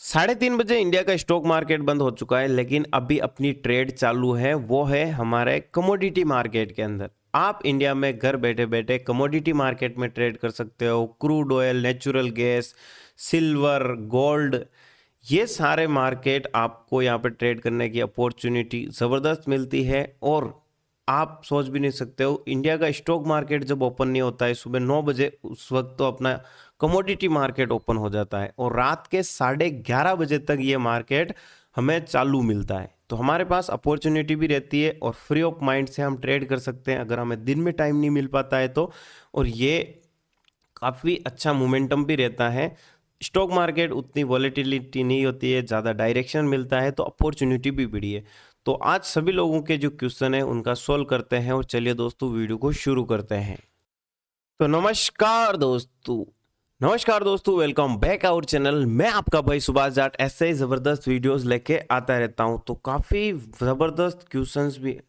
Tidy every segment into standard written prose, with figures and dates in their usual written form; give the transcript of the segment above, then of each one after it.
3:30 बजे इंडिया का stock market बंद हो चुका है, लेकिन अभी अपनी ट्रेड चालू है। वो है हमारे कमोडिटी मार्केट के अंदर। आप इंडिया में घर बैठे बैठे कमोडिटी मार्केट में ट्रेड कर सकते हो। Crude oil, natural gas, silver, gold, ये सारे मार्केट आपको यहाँ पे ट्रेड करने की अपॉर्चुनिटी ज़बरदस्त मिलती है। और आप सोच भी नहीं सकते हो, इंडिया का स्टॉक मार्केट जब ओपन नहीं होता है सुबह 9 बजे, उस वक्त तो अपना कमोडिटी मार्केट ओपन हो जाता है और रात के 11:30 बजे तक ये मार्केट हमें चालू मिलता है। तो हमारे पास अपॉर्चुनिटी भी रहती है और फ्री ऑफ माइंड से हम ट्रेड कर सकते हैं अगर हमें दिन में टाइम नहीं मिल पाता है तो। और ये काफ़ी अच्छा मोमेंटम भी रहता है। स्टॉक मार्केट उतनी वॉलेटिलिटी नहीं होती है, ज़्यादा डायरेक्शन मिलता है, तो अपॉर्चुनिटी भी बड़ी है। तो आज सभी लोगों के जो क्वेश्चन है उनका सोल्व करते हैं और चलिए दोस्तों वीडियो को शुरू करते हैं। तो नमस्कार दोस्तों, वेलकम बैक आवर चैनल। मैं आपका भाई सुभाष जाट ऐसे ही ज़बरदस्त वीडियोस लेके आता रहता हूँ। तो काफ़ी ज़बरदस्त क्वेश्चंस भी।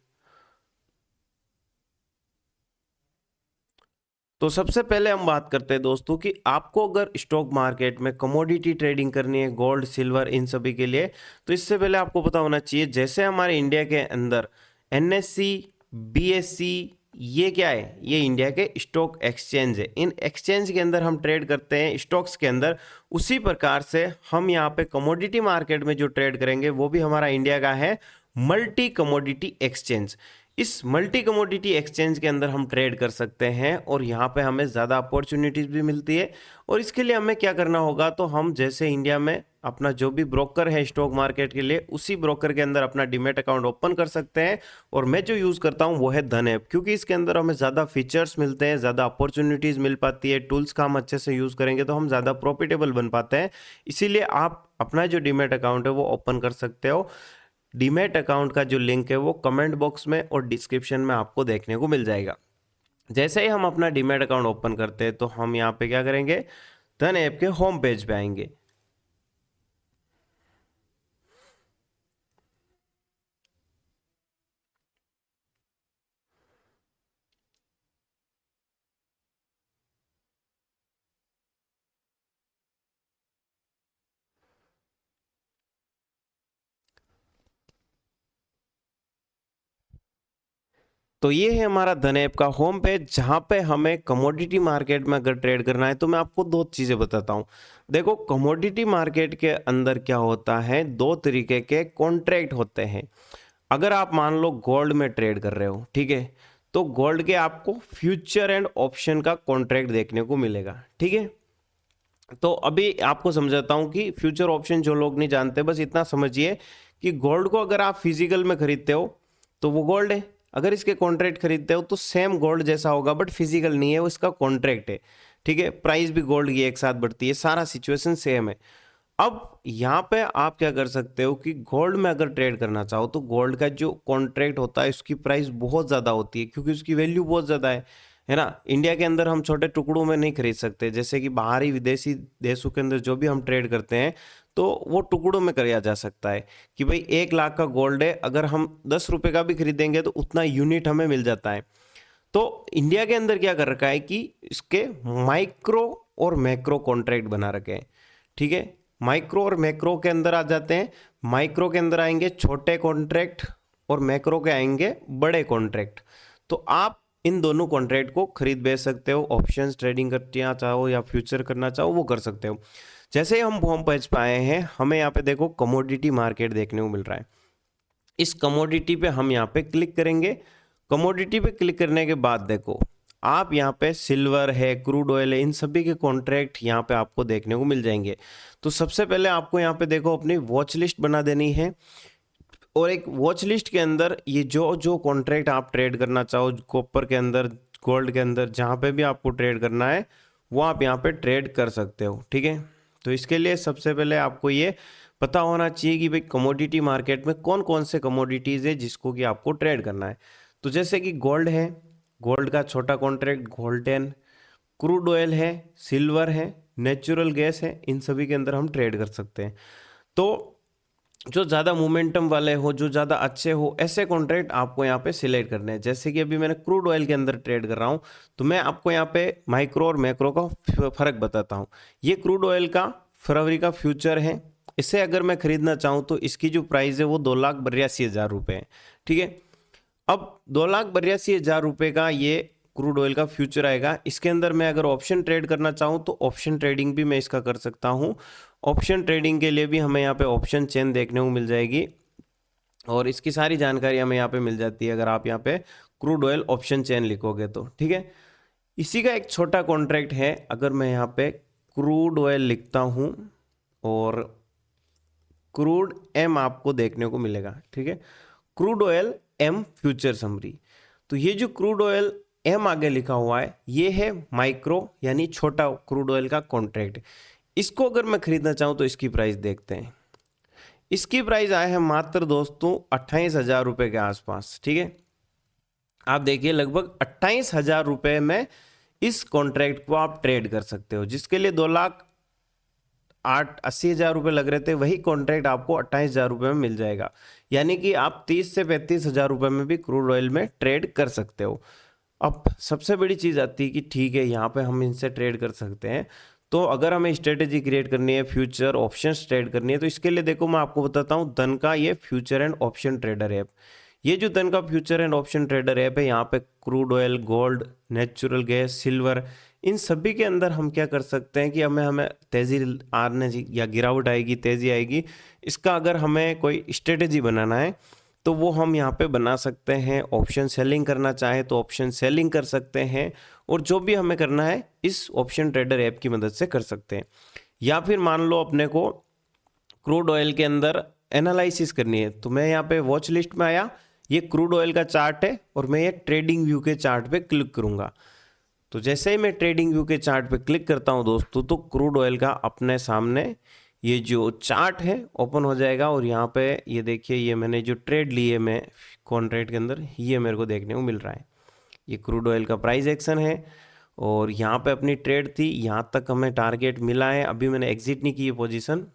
तो सबसे पहले हम बात करते हैं दोस्तों कि आपको अगर स्टॉक मार्केट में कमोडिटी ट्रेडिंग करनी है, गोल्ड, सिल्वर, इन सभी के लिए, तो इससे पहले आपको पता होना चाहिए जैसे हमारे इंडिया के अंदर एनएससी, बीएससी, ये क्या है, ये इंडिया के स्टॉक एक्सचेंज है। इन एक्सचेंज के अंदर हम ट्रेड करते हैं स्टॉक्स के अंदर। उसी प्रकार से हम यहाँ पे कमोडिटी मार्केट में जो ट्रेड करेंगे वो भी हमारा इंडिया का है मल्टी कमोडिटी एक्सचेंज। इस मल्टी कमोडिटी एक्सचेंज के अंदर हम ट्रेड कर सकते हैं और यहाँ पे हमें ज़्यादा अपॉर्चुनिटीज़ भी मिलती है। और इसके लिए हमें क्या करना होगा, तो हम जैसे इंडिया में अपना जो भी ब्रोकर है स्टॉक मार्केट के लिए, उसी ब्रोकर के अंदर अपना डीमैट अकाउंट ओपन कर सकते हैं। और मैं जो यूज़ करता हूँ वो है धन ऐप, क्योंकि इसके अंदर हमें ज़्यादा फीचर्स मिलते हैं, ज़्यादा अपॉर्चुनिटीज़ मिल पाती है। टूल्स का हम अच्छे से यूज़ करेंगे तो हम ज़्यादा प्रॉफिटेबल बन पाते हैं। इसीलिए आप अपना जो डीमैट अकाउंट है वो ओपन कर सकते हो। डीमैट अकाउंट का जो लिंक है वो कमेंट बॉक्स में और डिस्क्रिप्शन में आपको देखने को मिल जाएगा। जैसे ही हम अपना डीमैट अकाउंट ओपन करते हैं तो हम यहाँ पे क्या करेंगे, धन ऐप के होम पेज पे आएंगे। तो ये है हमारा धन ऐप का होम पेज, जहाँ पे हमें कमोडिटी मार्केट में अगर ट्रेड करना है तो मैं आपको दो चीज़ें बताता हूँ। देखो, कमोडिटी मार्केट के अंदर क्या होता है, दो तरीके के कॉन्ट्रैक्ट होते हैं। अगर आप मान लो गोल्ड में ट्रेड कर रहे हो, ठीक है, तो गोल्ड के आपको फ्यूचर एंड ऑप्शन का कॉन्ट्रैक्ट देखने को मिलेगा, ठीक है। तो अभी आपको समझाता हूँ कि फ्यूचर ऑप्शन जो लोग नहीं जानते, बस इतना समझिए कि गोल्ड को अगर आप फिजिकल में खरीदते हो तो वो गोल्ड है। अगर इसके कॉन्ट्रैक्ट खरीदते हो तो सेम गोल्ड जैसा होगा, बट फिजिकल नहीं है, वो इसका कॉन्ट्रैक्ट है, ठीक है। प्राइस भी गोल्ड की एक साथ बढ़ती है, सारा सिचुएशन सेम है। अब यहाँ पे आप क्या कर सकते हो कि गोल्ड में अगर ट्रेड करना चाहो तो गोल्ड का जो कॉन्ट्रैक्ट होता है उसकी प्राइस बहुत ज़्यादा होती है, क्योंकि उसकी वैल्यू बहुत ज़्यादा है ना। इंडिया के अंदर हम छोटे टुकड़ों में नहीं खरीद सकते, जैसे कि बाहरी विदेशी देशों के अंदर जो भी हम ट्रेड करते हैं तो वो टुकड़ों में किया जा सकता है। कि भाई 1 लाख का गोल्ड है, अगर हम 10 रुपये का भी खरीदेंगे तो उतना यूनिट हमें मिल जाता है। तो इंडिया के अंदर क्या कर रखा है कि इसके माइक्रो और मैक्रो कॉन्ट्रैक्ट बना रखे हैं, ठीक है। माइक्रो और मैक्रो के अंदर आ जाते हैं। माइक्रो के अंदर आएंगे छोटे कॉन्ट्रैक्ट और मैक्रो के आएंगे बड़े कॉन्ट्रैक्ट। तो आप इन दोनों कॉन्ट्रैक्ट को खरीद बेच सकते हो। ऑप्शंस ट्रेडिंग करना चाहो या फ्यूचर करना चाहो वो कर सकते हो। जैसे ही हम होम पेज पे आए हैं, हमें यहाँ पे देखो कमोडिटी मार्केट देखने को मिल रहा है। इस कमोडिटी पे हम यहाँ पे क्लिक करेंगे। कमोडिटी पे क्लिक करने के बाद देखो, आप यहाँ पे सिल्वर है, क्रूड ऑयल है, इन सभी के कॉन्ट्रैक्ट यहाँ पे आपको देखने को मिल जाएंगे। तो सबसे पहले आपको यहाँ पे देखो अपनी वॉच लिस्ट बना देनी है। और एक वॉच लिस्ट के अंदर ये जो जो कॉन्ट्रैक्ट आप ट्रेड करना चाहो, कॉपर के अंदर, गोल्ड के अंदर, जहाँ पे भी आपको ट्रेड करना है वो आप यहाँ पे ट्रेड कर सकते हो, ठीक है। तो इसके लिए सबसे पहले आपको ये पता होना चाहिए कि भाई कमोडिटी मार्केट में कौन कौन से कमोडिटीज़ है जिसको कि आपको ट्रेड करना है। तो जैसे कि गोल्ड है, गोल्ड का छोटा कॉन्ट्रैक्ट गोल्डन, क्रूड ऑयल है, सिल्वर है, नेचुरल गैस है, इन सभी के अंदर हम ट्रेड कर सकते हैं। तो जो ज़्यादा मोमेंटम वाले हो, जो ज़्यादा अच्छे हो, ऐसे कॉन्ट्रैक्ट आपको यहाँ पे सिलेक्ट करने हैं। जैसे कि अभी मैंने क्रूड ऑयल के अंदर ट्रेड कर रहा हूँ, तो मैं आपको यहाँ पे माइक्रो और मैक्रो का फ़र्क बताता हूँ। ये क्रूड ऑयल का फरवरी का फ्यूचर है इसे अगर मैं खरीदना चाहूँ तो इसकी जो प्राइस है वो 2,82,000 रुपये है। ठीक है, अब 2,82,000 रुपये का ये क्रूड ऑयल का फ्यूचर आएगा। इसके अंदर मैं अगर ऑप्शन ट्रेड करना चाहूँ तो ऑप्शन ट्रेडिंग भी मैं इसका कर सकता हूँ। ऑप्शन ट्रेडिंग के लिए भी हमें यहाँ पे ऑप्शन चेन देखने को मिल जाएगी और इसकी सारी जानकारी हमें यहाँ पे मिल जाती है अगर आप यहाँ पे क्रूड ऑयल ऑप्शन चेन लिखोगे तो। ठीक है, इसी का एक छोटा कॉन्ट्रैक्ट है। अगर मैं यहाँ पे क्रूड ऑयल लिखता हूँ और क्रूड एम आपको देखने को मिलेगा। ठीक है, crude oil M future summary. तो ये जो क्रूड ऑयल एम आगे लिखा हुआ है ये है माइक्रो यानी छोटा क्रूड ऑयल का कॉन्ट्रैक्ट। इसको अगर मैं खरीदना चाहूँ तो इसकी प्राइस देखते हैं। इसकी प्राइस आया है मात्र दोस्तों 28,000 रुपये के आसपास। ठीक है, आप देखिए लगभग 28,000 रुपये में इस कॉन्ट्रैक्ट को आप ट्रेड कर सकते हो, जिसके लिए 2,80,000 रुपये लग रहे थे, वही कॉन्ट्रैक्ट आपको 28,000 रुपये में मिल जाएगा। यानी कि आप 30 से 35,000 रुपये में भी क्रूड ऑयल में ट्रेड कर सकते हो। अब सबसे बड़ी चीज़ आती है कि ठीक है यहाँ पे हम इनसे ट्रेड कर सकते हैं, तो अगर हमें स्ट्रेटेजी क्रिएट करनी है, फ्यूचर ऑप्शंस ट्रेड करनी है, तो इसके लिए देखो मैं आपको बताता हूँ धन का ये future and option trader app. ये जो धन का future and option trader app है, यहाँ पे crude oil, gold, natural gas, silver, इन सभी के अंदर हम क्या कर सकते हैं कि हमें तेज़ी आने या गिरावट आएगी, तेज़ी आएगी, इसका अगर हमें कोई स्ट्रेटेजी बनाना है तो वो हम यहाँ पे बना सकते हैं। ऑप्शन सेलिंग करना चाहे तो ऑप्शन सेलिंग कर सकते हैं, और जो भी हमें करना है इस ऑप्शन ट्रेडर ऐप की मदद से कर सकते हैं। या फिर मान लो अपने को क्रूड ऑयल के अंदर एनालिसिस करनी है, तो मैं यहाँ पे वॉच लिस्ट में आया, ये क्रूड ऑयल का चार्ट है और मैं ये ट्रेडिंग व्यू के चार्ट पे क्लिक करूँगा। तो जैसे ही मैं ट्रेडिंग व्यू के चार्ट पे क्लिक करता हूँ दोस्तों, तो क्रूड ऑयल का अपने सामने ये जो चार्ट है ओपन हो जाएगा, और यहाँ पे ये देखिए ये मैंने जो ट्रेड लिए मैं कॉन्ट्रैक्ट के अंदर, ये मेरे को देखने को मिल रहा है। ये क्रूड ऑयल का प्राइस एक्शन है और यहाँ पे अपनी ट्रेड थी, यहाँ तक हमें टारगेट मिला है। अभी मैंने एग्जिट नहीं की ये पोजीशन,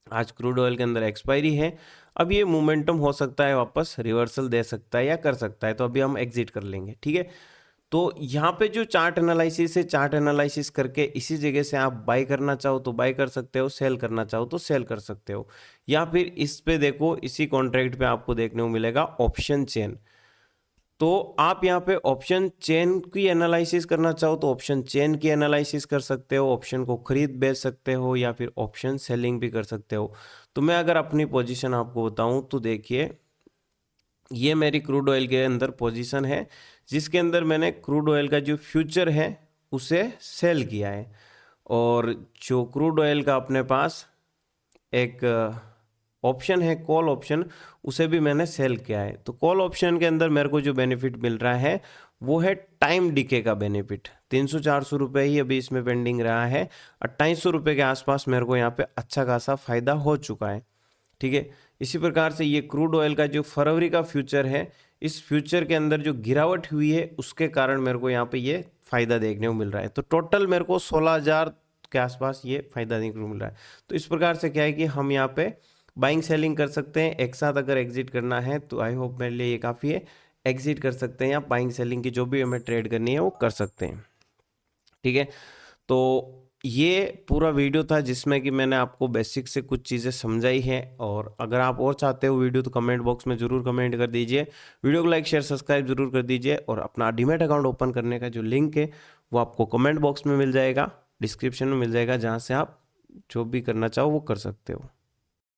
आज क्रूड ऑयल के अंदर एक्सपायरी है। अब ये मोमेंटम हो सकता है वापस रिवर्सल दे सकता है या कर सकता है, तो अभी हम एग्जिट कर लेंगे। ठीक है, तो यहाँ पे जो चार्ट एनालिसिस है, चार्ट एनालिसिस करके इसी जगह से आप बाय करना चाहो तो बाय कर सकते हो, सेल करना चाहो तो सेल कर सकते हो। या फिर इस पे देखो, इसी कॉन्ट्रैक्ट पे आपको देखने को मिलेगा ऑप्शन चेन। तो आप यहाँ पे ऑप्शन चेन की एनालिसिस करना चाहो तो ऑप्शन चेन की एनालिसिस कर सकते हो, ऑप्शन को खरीद बेच सकते हो, या फिर ऑप्शन सेलिंग भी कर सकते हो। तो मैं अगर अपनी पोजीशन आपको बताऊं तो देखिए ये मेरी क्रूड ऑयल के अंदर पोजीशन है, जिसके अंदर मैंने क्रूड ऑयल का जो फ्यूचर है उसे सेल किया है, और जो क्रूड ऑयल का अपने पास एक ऑप्शन है कॉल ऑप्शन, उसे भी मैंने सेल किया है। तो कॉल ऑप्शन के अंदर मेरे को जो बेनिफिट मिल रहा है वो है टाइम डिके का बेनिफिट। 300-400 रुपये ही अभी इसमें पेंडिंग रहा है, 2800 रुपये के आसपास मेरे को यहाँ पे अच्छा खासा फायदा हो चुका है। ठीक है, इसी प्रकार से ये क्रूड ऑयल का जो फरवरी का फ्यूचर है, इस फ्यूचर के अंदर जो गिरावट हुई है उसके कारण मेरे को यहाँ पे ये फायदा देखने को मिल रहा है। तो टोटल मेरे को 16,000 के आसपास ये फायदा देखने को मिल रहा है। तो इस प्रकार से क्या है कि हम यहाँ पे बाइंग सेलिंग कर सकते हैं एक साथ। अगर एग्जिट करना है तो आई होप मेरे लिए ये काफ़ी है, एग्जिट कर सकते हैं या बाइंग सेलिंग की जो भी हमें ट्रेड करनी है वो कर सकते हैं। ठीक है, तो ये पूरा वीडियो था जिसमें कि मैंने आपको बेसिक से कुछ चीज़ें समझाई हैं, और अगर आप और चाहते हो वीडियो तो कमेंट बॉक्स में ज़रूर कमेंट कर दीजिए। वीडियो को लाइक शेयर सब्सक्राइब जरूर कर दीजिए, और अपना डीमैट अकाउंट ओपन करने का जो लिंक है वो आपको कमेंट बॉक्स में मिल जाएगा, डिस्क्रिप्शन में मिल जाएगा, जहाँ से आप जो भी करना चाहो वो कर सकते हो।